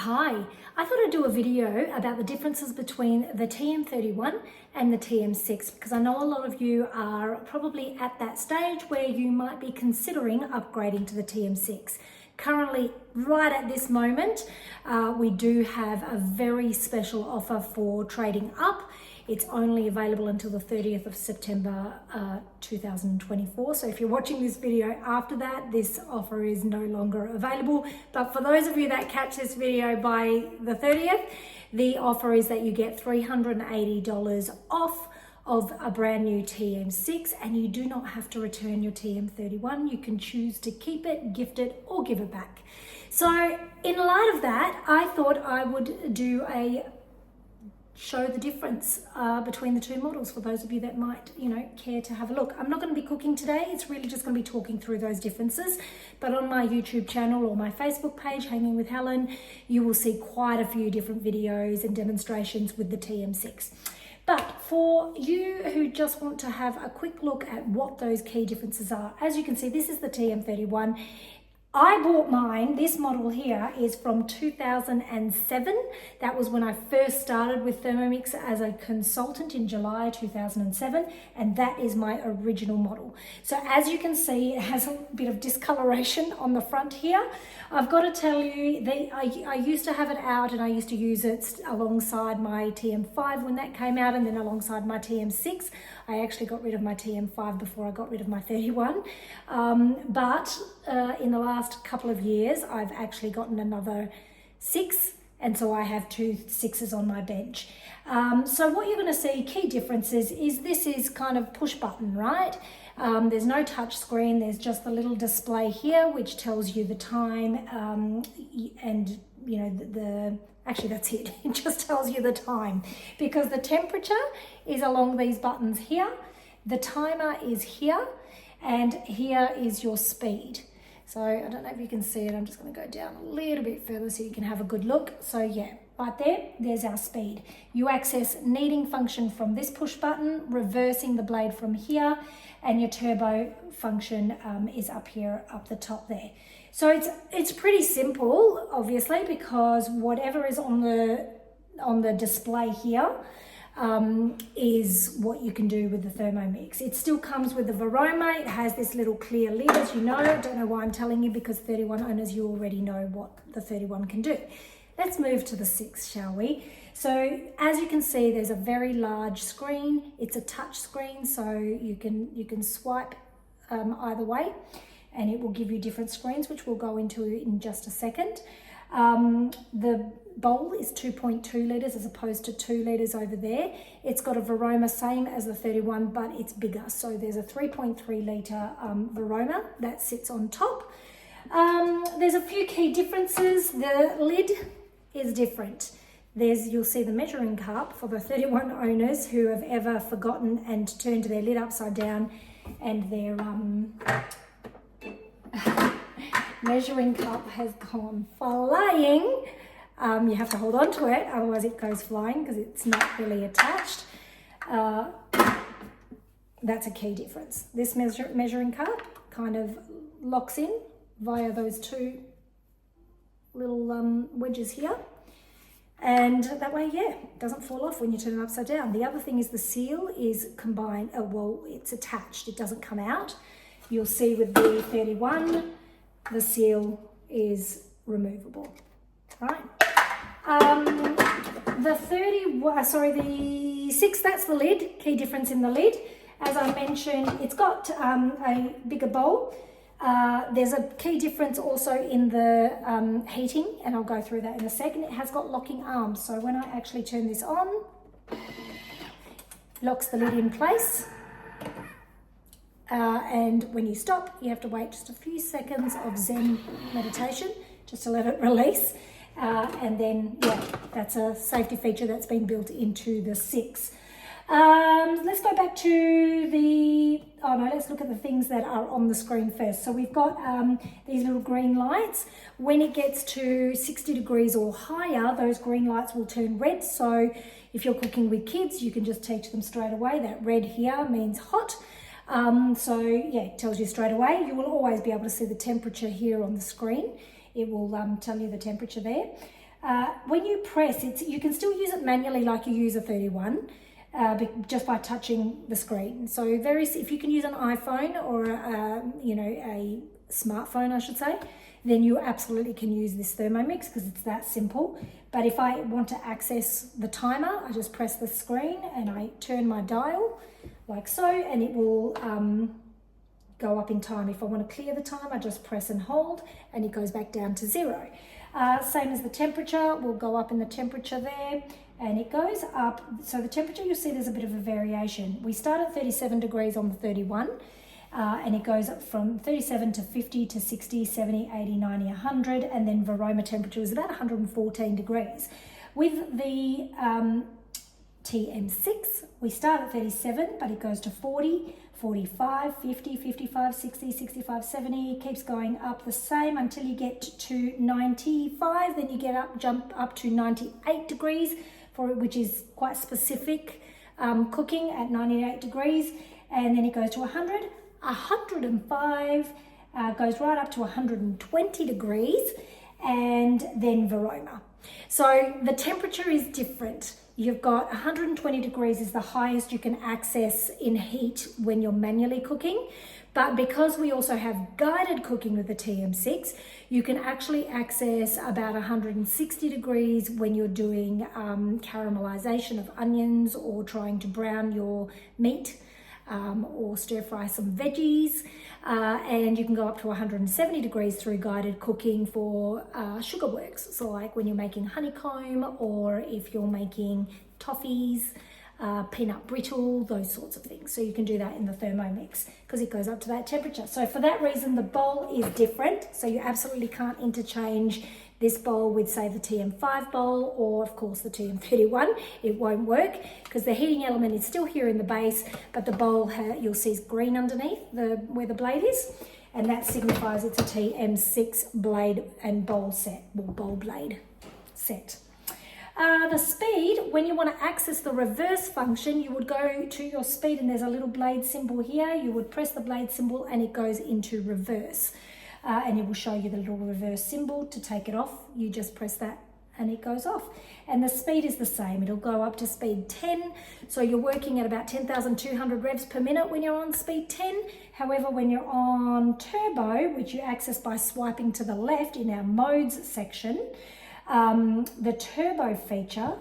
Hi, I thought I'd do a video about the differences between the TM31 and the TM6 because I know a lot of you are probably at that stage where you might be considering upgrading to the TM6. Currently, right at this moment, we do have a very special offer for trading up. It's only available until the 30th of September 2024. So if you're watching this video after that, this offer is no longer available. But for those of you that catch this video by the 30th, the offer is that you get $380 off of a brand new TM6, and you do not have to return your TM31. You can choose to keep it, gift it, or give it back. So in light of that, I thought I would do show the difference between the two models for those of you that might, care to have a look. I'm not going to be cooking today. It's really just going to be talking through those differences. But on my YouTube channel or my Facebook page, Hanging with Helen, you will see quite a few different videos and demonstrations with the TM6. But for you who just want to have a quick look at what those key differences are, as you can see, this is the TM31. I bought mine, this model here is from 2007. That was when I first started with Thermomix as a consultant in July 2007, and that is my original model. So as you can see, it has a bit of discoloration on the front here. I've got to tell you, I used to have it out and I used to use it alongside my TM5 when that came out, and then alongside my TM6. I actually got rid of my TM5 before I got rid of my 31. But in the last couple of years, I've actually gotten another 6, and so I have 2 6s on my bench. So what you're going to see, key differences, is this is kind of push button, right? There's no touch screen, there's just the little display here which tells you the time, and actually that's it. It just tells you the time, because the temperature is along these buttons here, the timer is here, and here is your speed. So I don't know if you can see it. I'm just going to go down a little bit further so you can have a good look. So yeah, right there's our speed. You access kneading function from this push button, reversing the blade from here, and your turbo function is up here, up the top there. So it's pretty simple, obviously, because whatever is on the display here is what you can do with the Thermomix. It still comes with the Varoma. It has this little clear lid, as you know. I don't know why I'm telling you, because 31 owners, you already know what the 31 can do. Let's move to the 6, shall we? So as you can see, there's a very large screen. It's a touch screen, so you can swipe either way, and it will give you different screens, which we'll go into in just a second. The bowl is 2.2 litres as opposed to 2 litres over there. It's got a Varoma, same as the 31, but it's bigger. So there's a 3.3 litre Varoma that sits on top. There's a few key differences. The lid is different. You'll see the measuring cup for the 31 owners who have ever forgotten and turned their lid upside down, and their measuring cup has gone flying. You have to hold on to it, otherwise it goes flying because it's not really attached. That's a key difference. This measuring cup kind of locks in via those 2 little wedges here. And that way, yeah, it doesn't fall off when you turn it upside down. The other thing is the seal is combined, it's attached, it doesn't come out. You'll see with the 31, the seal is removable, right? The 6, that's the lid, key difference in the lid. As I mentioned, it's got a bigger bowl. There's a key difference also in the heating, and I'll go through that in a second. It has got locking arms, so when I actually turn this on, locks the lid in place. And when you stop, you have to wait just a few seconds of Zen meditation just to let it release. And then, yeah, that's a safety feature that's been built into the 6. Let's go back to let's look at the things that are on the screen first. So we've got these little green lights. When it gets to 60 degrees or higher, those green lights will turn red. So if you're cooking with kids, you can just teach them straight away that red here means hot. So yeah, it tells you straight away. You will always be able to see the temperature here on the screen. It will tell you the temperature there. when you press it, you can still use it manually like you use a 31, just by touching the screen. So if you can use an iPhone or a smartphone, I should say, then you absolutely can use this Thermomix because it's that simple. But if I want to access the timer, I just press the screen and I turn my dial like so, and it will go up in time. If I want to clear the time, I just press and hold, and it goes back down to 0. Same as the temperature, we'll go up in the temperature there, and it goes up. So the temperature, you'll see there's a bit of a variation. We start at 37 degrees on the 31, and it goes up from 37 to 50 to 60, 70, 80, 90, 100, and then Varoma temperature is about 114 degrees. With the TM6, we start at 37, but it goes to 40, 45, 50, 55, 60, 65, 70, keeps going up the same until you get to 95, then you jump up to 98 degrees, which is quite specific cooking at 98 degrees, and then it goes to 100, 105, goes right up to 120 degrees, and then Varoma. So the temperature is different. You've got 120 degrees is the highest you can access in heat when you're manually cooking. But because we also have guided cooking with the TM6, you can actually access about 160 degrees when you're doing caramelization of onions or trying to brown your meat or stir fry some veggies. And you can go up to 170 degrees through guided cooking for sugar works. So like when you're making honeycomb, or if you're making toffees, peanut brittle, those sorts of things. So you can do that in the Thermomix because it goes up to that temperature. So for that reason, the bowl is different. So you absolutely can't interchange this bowl with, say, the TM5 bowl or, of course, the TM31. It won't work because the heating element is still here in the base, but the bowl, you'll see, is green underneath where the blade is, and that signifies it's a TM6 blade and bowl set, or bowl blade set. The speed, when you want to access the reverse function, you would go to your speed and there's a little blade symbol here. You would press the blade symbol and it goes into reverse. And it will show you the little reverse symbol. To take it off, you just press that and it goes off. And the speed is the same. It'll go up to speed 10. So you're working at about 10,200 revs per minute when you're on speed 10. However, when you're on turbo, which you access by swiping to the left in our modes section, the turbo feature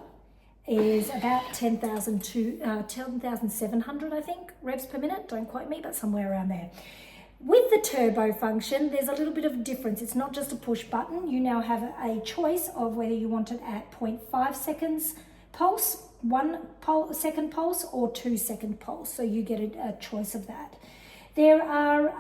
is about 10,700, I think, revs per minute. Don't quote me, but somewhere around there. With the turbo function, there's a little bit of difference. It's not just a push button. You now have a choice of whether you want it at 0.5 seconds pulse, 1 second pulse, or 2 second pulse. So you get a choice of that. There are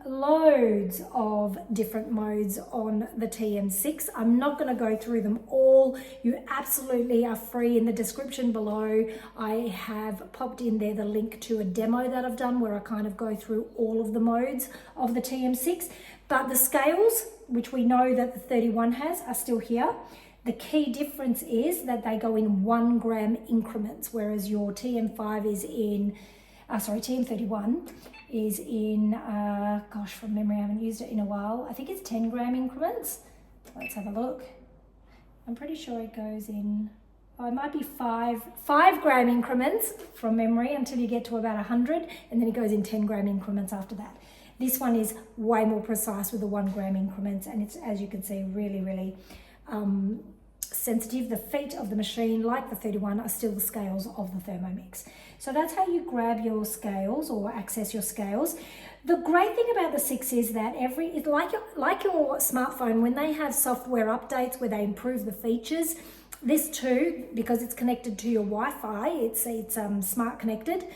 loads of different modes on the TM6. I'm not going to go through them all. You absolutely are free. In the description below, I have popped in there the link to a demo that I've done where I kind of go through all of the modes of the TM6. But the scales, which we know that the 31 has, are still here. The key difference is that they go in 1 gram increments, whereas your TM5 is in, TM31 is in, gosh, from memory, I haven't used it in a while. I think it's 10 gram increments. Let's have a look. I'm pretty sure it goes in, it might be 5 gram increments from memory until you get to about 100, and then it goes in 10 gram increments after that. This one is way more precise with the 1 gram increments, and it's, as you can see, really, really sensitive. The feet of the machine, like the 31, are still the scales of the Thermomix. So that's how you grab your scales or access your scales. The great thing about the 6 is that it's like your smartphone, when they have software updates where they improve the features, this too, because it's connected to your Wi-Fi, it's smart connected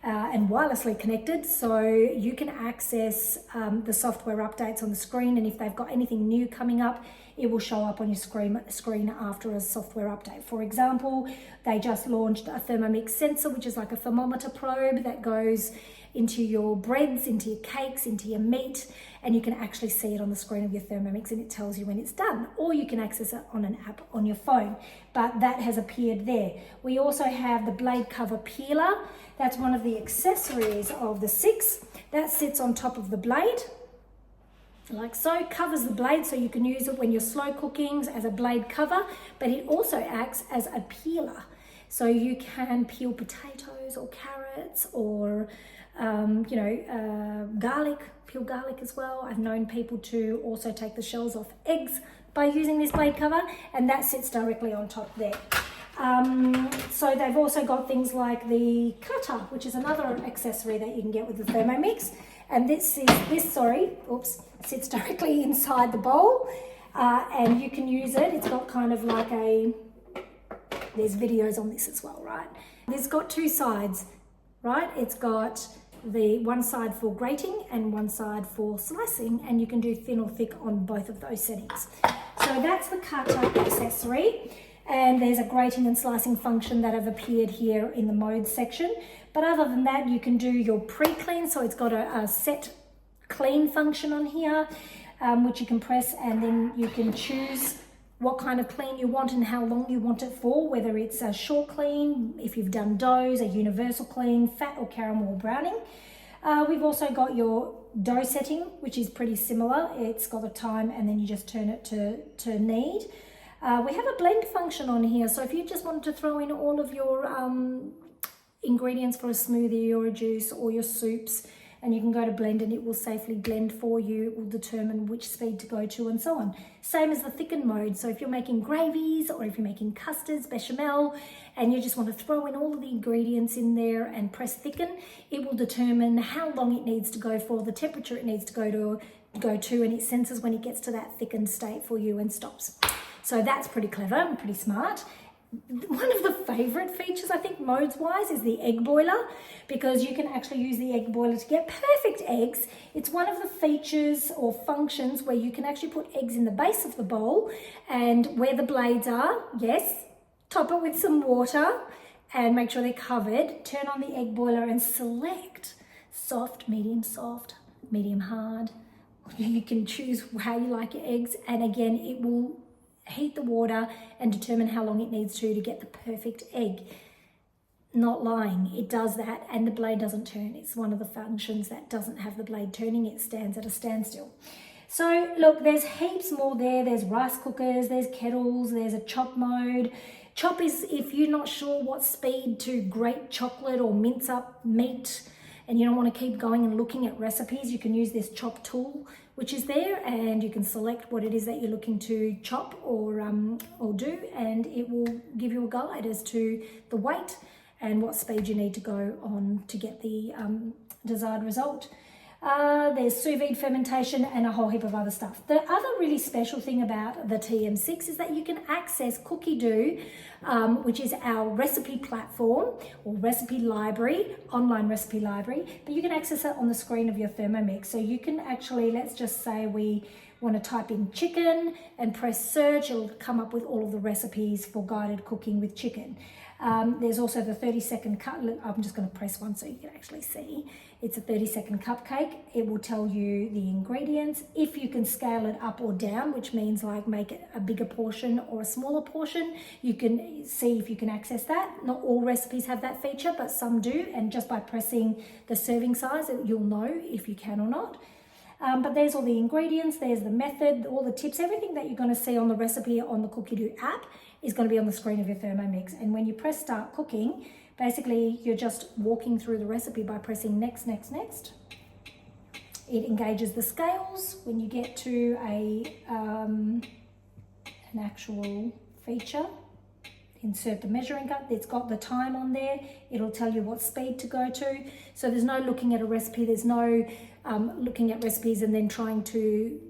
and wirelessly connected, so you can access the software updates on the screen, and if they've got anything new coming up, it will show up on your screen after a software update. For example, they just launched a Thermomix sensor, which is like a thermometer probe that goes into your breads, into your cakes, into your meat, and you can actually see it on the screen of your Thermomix and it tells you when it's done. Or you can access it on an app on your phone, but that has appeared there. We also have the blade cover peeler. That's one of the accessories of the 6. That sits on top of the blade. like so, covers the blade, so you can use it when you're slow cooking as a blade cover, but it also acts as a peeler. So you can peel potatoes or carrots or, garlic, peel garlic as well. I've known people to also take the shells off eggs by using this blade cover, and that sits directly on top there. So they've also got things like the cutter, which is another accessory that you can get with the Thermomix. And this sits directly inside the bowl, and you can use it. It's got kind of like there's videos on this as well, right? It's got two sides, right? It's got the one side for grating and one side for slicing, and you can do thin or thick on both of those settings. So that's the cutter accessory. And there's a grating and slicing function that have appeared here in the mode section. But other than that, you can do your pre-clean. So it's got a set clean function on here, which you can press, and then you can choose what kind of clean you want and how long you want it for, whether it's a short clean, if you've done doughs, a universal clean, fat or caramel browning. We've also got your dough setting, which is pretty similar. It's got a time, and then you just turn it to knead. We have a blend function on here, so if you just wanted to throw in all of your ingredients for a smoothie or a juice or your soups, and you can go to blend and it will safely blend for you. It will determine which speed to go to and so on. Same as the thicken mode. So if you're making gravies or if you're making custards, bechamel, and you just want to throw in all of the ingredients in there and press thicken, it will determine how long it needs to go for, the temperature it needs to go to, and it senses when it gets to that thickened state for you and stops. So that's pretty clever and pretty smart. One of the favorite features, I think, modes-wise, is the egg boiler, because you can actually use the egg boiler to get perfect eggs. It's one of the features or functions where you can actually put eggs in the base of the bowl, and where the blades are, yes, top it with some water and make sure they're covered. Turn on the egg boiler and select soft, medium hard. You can choose how you like your eggs, and again, it will heat the water and determine how long it needs to get the perfect egg. Not lying, it does that, and the blade doesn't turn. It's one of the functions that doesn't have the blade turning. It stands at a standstill. So look, there's heaps more there. There's rice cookers, there's kettles, there's a chop mode. Chop is if you're not sure what speed to grate chocolate or mince up meat, and you don't want to keep going and looking at recipes, you can use this chop tool, which is there, and you can select what it is that you're looking to chop or do, and it will give you a guide as to the weight and what speed you need to go on to get the desired result. There's sous vide fermentation and a whole heap of other stuff. The other really special thing about the TM6 is that you can access Cookidoo, which is our recipe platform or recipe library, online recipe library, but you can access it on the screen of your Thermomix. So you can actually, let's just say we want to type in chicken and press search, it'll come up with all of the recipes for guided cooking with chicken. There's also the 30-second cut. I'm just going to press one so you can actually see. It's a 30-second cupcake. It will tell you the ingredients. If you can scale it up or down, which means like make it a bigger portion or a smaller portion, you can see if you can access that. Not all recipes have that feature, but some do. And just by pressing the serving size, you'll know if you can or not. But there's all the ingredients, there's the method, all the tips, everything that you're going to see on the recipe on the Cookidoo app is going to be on the screen of your Thermomix. And when you press start cooking, basically you're just walking through the recipe by pressing next, next, next. It engages the scales when you get to an actual feature. Insert the measuring cup. It's got the time on there. It'll tell you what speed to go to. So there's no looking at a recipe. There's no looking at recipes and then trying to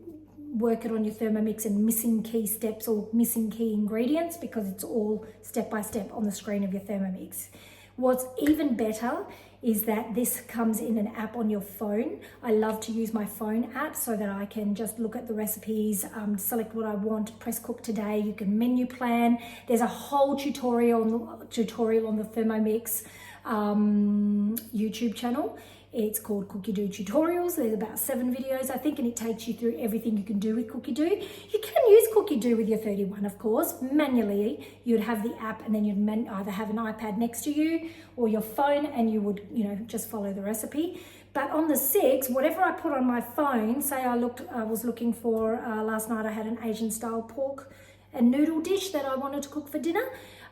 work it on your Thermomix and missing key steps or missing key ingredients, because it's all step by step on the screen of your Thermomix. What's even better is that this comes in an app on your phone. I love to use my phone app so that I can just look at the recipes, select what I want, press cook today. You can menu plan. There's a whole tutorial on the Thermomix YouTube channel. It's called Cookidoo Tutorials. There's about 7 videos, I think, and it takes you through everything you can do with Cookidoo. You can use Cookidoo with your 31, of course. Manually, you'd have the app and then you'd either have an iPad next to you or your phone, and you would, just follow the recipe. But on the 6, whatever I put on my phone, say I was looking for, last night I had an Asian style pork and noodle dish that I wanted to cook for dinner.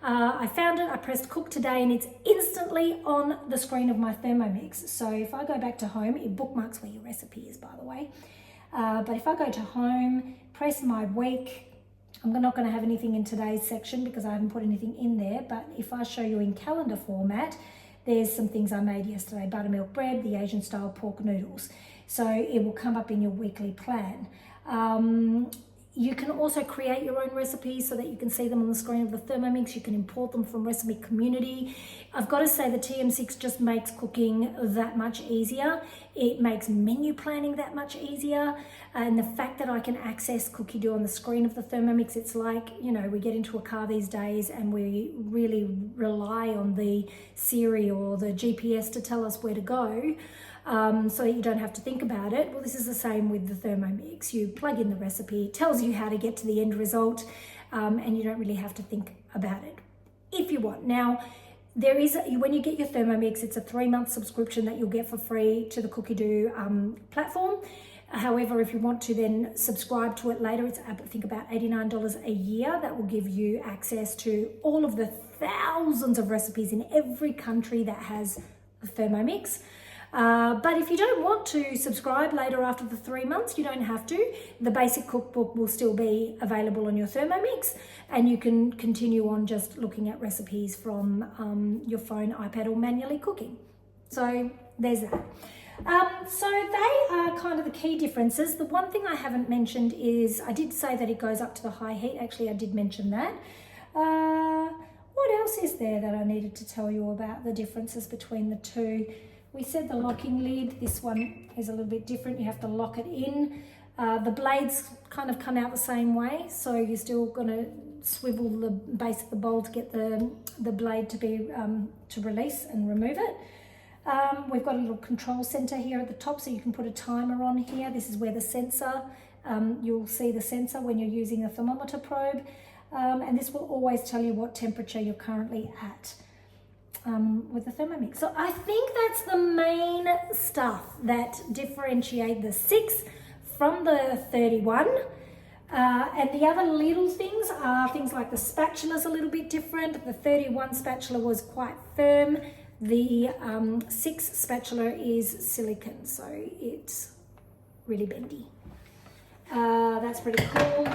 I found it, I pressed cook today, and it's instantly on the screen of my Thermomix. So if I go back to home, it bookmarks where your recipe is, by the way. But if I go to home, press my week, I'm not going to have anything in today's section because I haven't put anything in there. But if I show you in calendar format, there's some things I made yesterday: buttermilk bread, the Asian style pork noodles. So it will come up in your weekly plan. You can also create your own recipes so that you can see them on the screen of the Thermomix. You can import them from Recipe Community. I've got to say the TM6 just makes cooking that much easier. It makes menu planning that much easier. And the fact that I can access Cookidoo on the screen of the Thermomix, it's like, you know, we get into a car these days and we really rely on the Siri or the GPS to tell us where to go. So that you don't have to think about it. Well, this is the same with the Thermomix. You plug in the recipe, it tells you how to get to the end result, and you don't really have to think about it if you want. Now, there is, when you get your Thermomix, it's a 3-month subscription that you'll get for free to the Cookidoo platform. However, if you want to then subscribe to it later, it's I think about $89 a year. That will give you access to all of the thousands of recipes in every country that has a Thermomix. But if you don't want to subscribe later after the 3 months, you don't have to. The basic cookbook will still be available on your Thermomix, and you can continue on just looking at recipes from your phone, iPad, or manually cooking. So there's that. So they are kind of the key differences. The one thing I haven't mentioned is, I did say that it goes up to the high heat. Actually, I did mention that. What else is there that I needed to tell you about the differences between the two? We said the locking lid. This one is a little bit different. You have to lock it in. The blades kind of come out the same way, so you're still going to swivel the base of the bowl to get the blade to be to release and remove it. We've got a little control center here at the top, so you can put a timer on here. This is where the sensor, you'll see the sensor when you're using a thermometer probe, and this will always tell you what temperature you're currently at. With the Thermomix. So I think that's the main stuff that differentiate the 6 from the 31. And the other little things are things like the spatula's a little bit different. The 31 spatula was quite firm. The 6 spatula is silicone, so it's really bendy. That's pretty cool.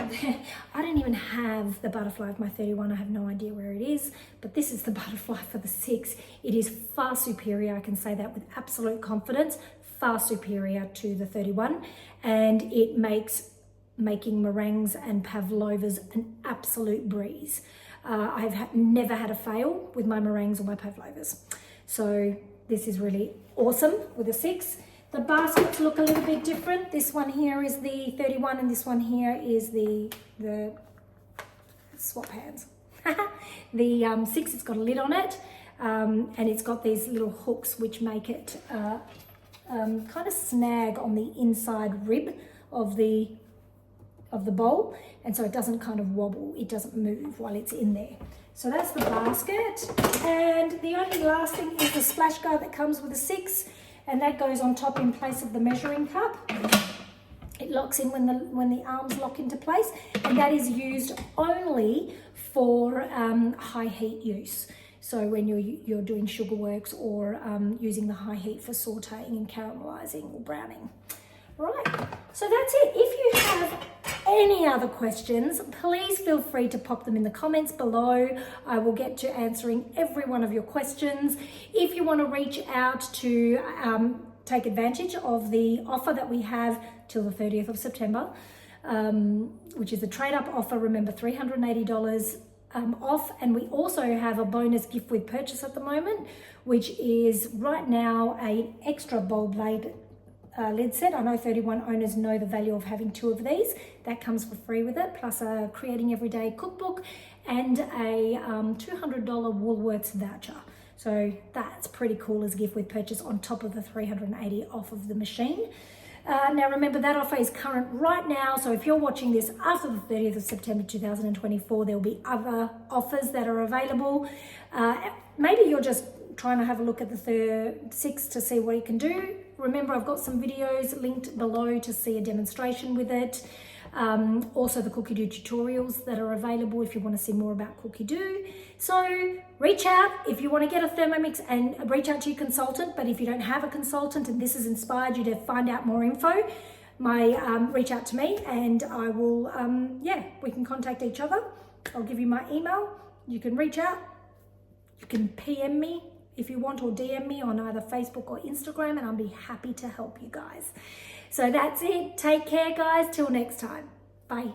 I don't even have the butterfly of my 31. I have no idea where it is, but this is the butterfly for the 6. It is far superior. I can say that with absolute confidence, far superior to the 31, and it makes making meringues and pavlovas an absolute breeze. I've never had a fail with my meringues or my pavlovas. So this is really awesome with a 6. The baskets look a little bit different. This one here is the 31 and this one here is the swap hands. The 6, it's got a lid on it, and it's got these little hooks which make it kind of snag on the inside rib of the bowl, and so it doesn't kind of wobble, it doesn't move while it's in there. So that's the basket, and the only last thing is the splash guard that comes with a 6. And that goes on top in place of the measuring cup. It locks in when the arms lock into place, and that is used only for high heat use. So when you're doing sugar works or using the high heat for sauteing and caramelizing or browning. Right, so that's it. If you have any other questions, please feel free to pop them in the comments below. I will get to answering every one of your questions. If you want to reach out to take advantage of the offer that we have till the 30th of September, which is the trade-up offer, remember $380 off, and we also have a bonus gift with purchase at the moment, which is right now an extra bowl blade lid set. I know 31 owners know the value of having 2 of these. That comes for free with it, plus a Creating Everyday cookbook and a $200 Woolworths voucher. So that's pretty cool as gift with purchase on top of the $380 off of the machine. Now remember, that offer is current right now, so if you're watching this after the 30th of September 2024, there'll be other offers that are available. Maybe you're just trying to have a look at the 6 to see what you can do. Remember, I've got some videos linked below to see a demonstration with it. Also the Cookidoo tutorials that are available if you want to see more about Cookidoo. So reach out if you want to get a Thermomix, and reach out to your consultant. But if you don't have a consultant and this has inspired you to find out more info, reach out to me, and I will, we can contact each other. I'll give you my email. You can reach out. You can PM me if you want, or DM me on either Facebook or Instagram, and I'll be happy to help you guys. So that's it. Take care, guys. Till next time. Bye.